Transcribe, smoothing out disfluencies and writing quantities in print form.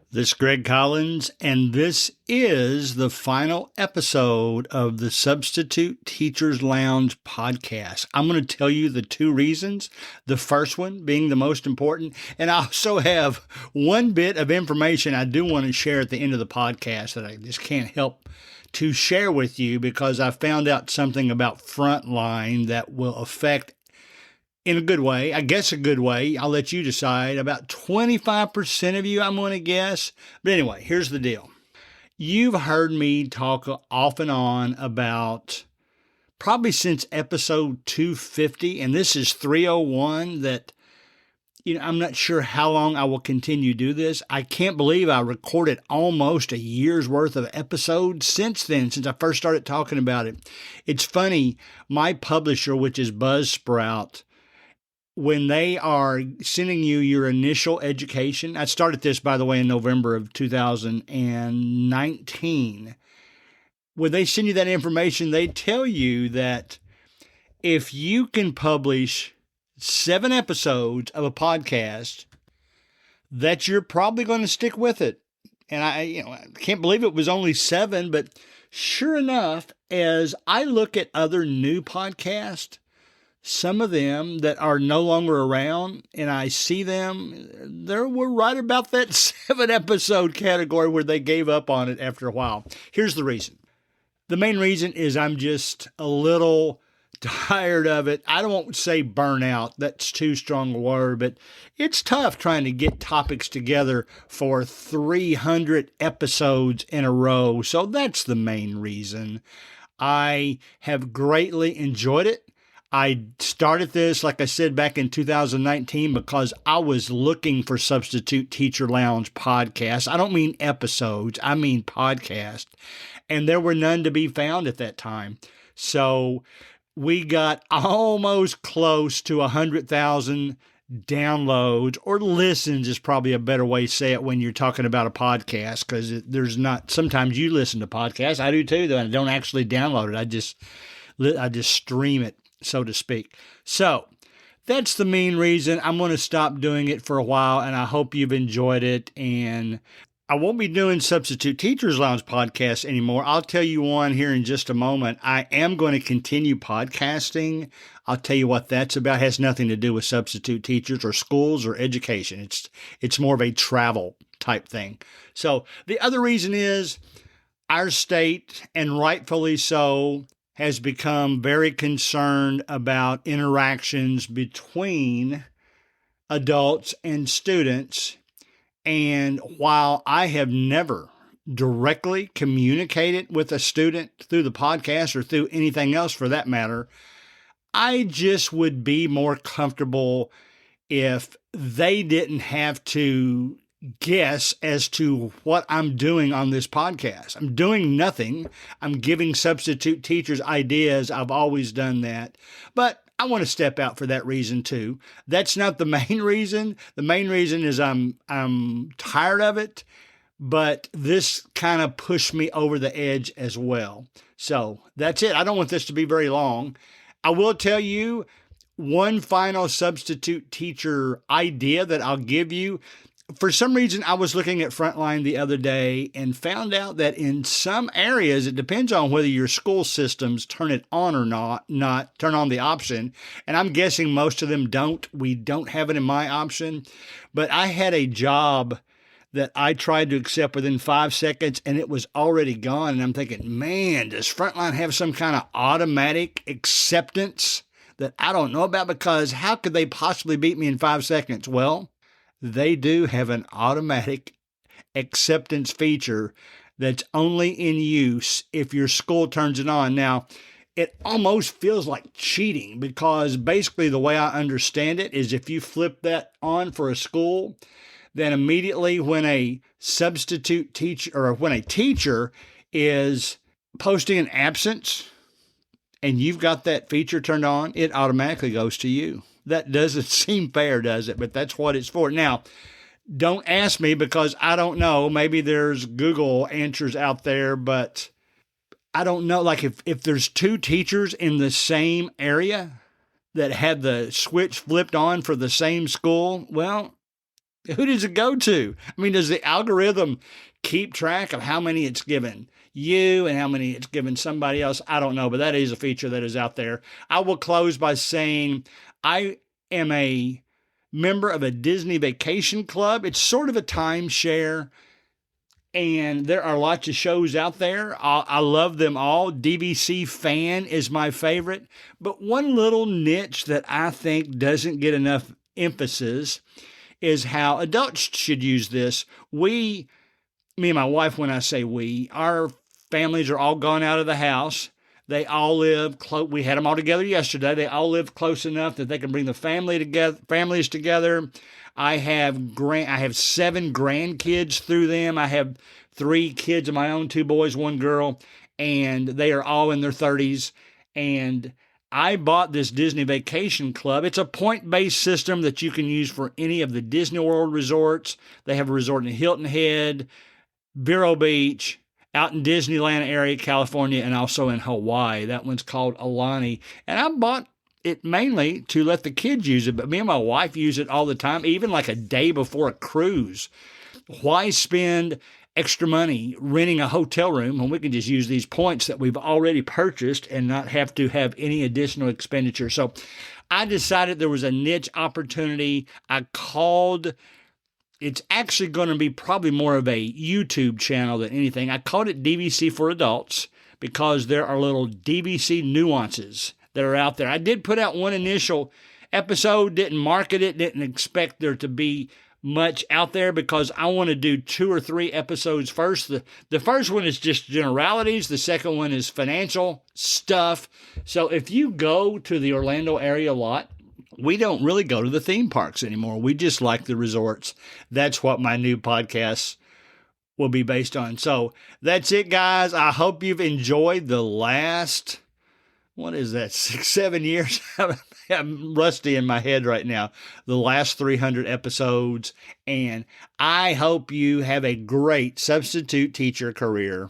This is Greg Collins, and this is the final episode of the Substitute Teachers Lounge podcast. I'm going to tell you the two reasons, the first one being the most important, and I also have one bit of information I do want to share at the end of the podcast that I just can't help to share with you because I found out something about Frontline that will affect, in a good way, I guess a good way, I'll let you decide, about 25% of you, I'm going to guess. But anyway, here's the deal. You've heard me talk off and on about, probably since episode 250, and this is 301, that, I'm not sure how long I will continue to do this. I can't believe I recorded almost a year's worth of episodes since then, since I first started talking about it. It's funny, my publisher, which is Buzzsprout, when they are sending you your initial education, I started this, by the way, in November of 2019. When they send you that information, they tell you that if you can publish 7 episodes of a podcast, that you're probably going to stick with it. And I can't believe it was only 7, but sure enough, as I look at other new podcasts, some of them that are no longer around, and I see them, we're right about that 7 episode category where they gave up on it after a while. Here's the reason. The main reason is I'm just a little tired of it. I don't say burnout. That's too strong a word, but it's tough trying to get topics together for 300 episodes in a row. So that's the main reason. I have greatly enjoyed it. I started this, like I said, back in 2019 because I was looking for Substitute Teacher Lounge podcasts. I don't mean episodes, I mean podcasts. And there were none to be found at that time. So we got almost close to 100,000 downloads, or listens is probably a better way to say it when you're talking about a podcast, because there's not, sometimes you listen to podcasts. I do too, though. I don't actually download it. I just stream it, so to speak. So that's the main reason. I'm going to stop doing it for a while, and I hope you've enjoyed it. And I won't be doing Substitute Teachers Lounge podcasts anymore. I'll tell you one here in just a moment. I am going to continue podcasting. I'll tell you what that's about. It has nothing to do with substitute teachers or schools or education. It's more of a travel type thing. So the other reason is our state, and rightfully so, has become very concerned about interactions between adults and students. And while I have never directly communicated with a student through the podcast or through anything else for that matter, I just would be more comfortable if they didn't have to guess as to what I'm doing on this podcast. I'm doing nothing. I'm giving substitute teachers ideas. I've always done that. But I want to step out for that reason too. That's not the main reason. The main reason is I'm tired of it, but this kind of pushed me over the edge as well. So that's it. I don't want this to be very long. I will tell you one final substitute teacher idea that I'll give you. For some reason, I was looking at Frontline the other day and found out that in some areas, it depends on whether your school systems turn it on or not turn on the option. And I'm guessing most of them don't. We don't have it in my option. But I had a job that I tried to accept within 5 seconds and it was already gone. And I'm thinking, man, does Frontline have some kind of automatic acceptance that I don't know about? Because how could they possibly beat me in 5 seconds? Well, they do have an automatic acceptance feature that's only in use if your school turns it on. Now, it almost feels like cheating because basically the way I understand it is if you flip that on for a school, then immediately when a substitute teacher or when a teacher is posting an absence and you've got that feature turned on, it automatically goes to you. That doesn't seem fair, does it? But that's what it's for. Now, don't ask me because I don't know. Maybe there's Google answers out there, but I don't know. Like if there's 2 teachers in the same area that had the switch flipped on for the same school, well, Who does it go to? I mean, does the algorithm keep track of how many it's given you and how many it's given somebody else? I don't know, but that is a feature that is out there. I will close by saying I am a member of a Disney Vacation Club. It's sort of a timeshare, and there are lots of shows out there. I love them all. DVC Fan is my favorite. But one little niche that I think doesn't get enough emphasis is how adults should use this. Me and my wife, when I say we, our families are all gone out of the house. They all live close. We had them all together yesterday. They all live close enough that they can bring the families together. I have 7 grandkids through them. I have 3 kids of my own, 2 boys, 1 girl, and they are all in their 30s. And I bought this Disney Vacation Club. It's a point-based system that you can use for any of the Disney World resorts. They have a resort in Hilton Head, Vero Beach, out in Disneyland area, California, and also in Hawaii. That one's called Aulani. And I bought it mainly to let the kids use it, but me and my wife use it all the time, even like a day before a cruise. Why spend extra money renting a hotel room when we can just use these points that we've already purchased and not have to have any additional expenditure? So I decided there was a niche opportunity. It's actually going to be probably more of a YouTube channel than anything. I called it DVC for Adults because there are little DVC nuances that are out there. I did put out one initial episode, didn't market it, didn't expect there to be much out there because I want to do 2 or 3 episodes first. The first one is just generalities. The second one is financial stuff. So if you go to the Orlando area a lot, we don't really go to the theme parks anymore. We just like the resorts. That's what my new podcast will be based on. So that's it, guys. I hope you've enjoyed the last, 6, 7 years? I'm rusty in my head right now. The last 300 episodes. And I hope you have a great substitute teacher career.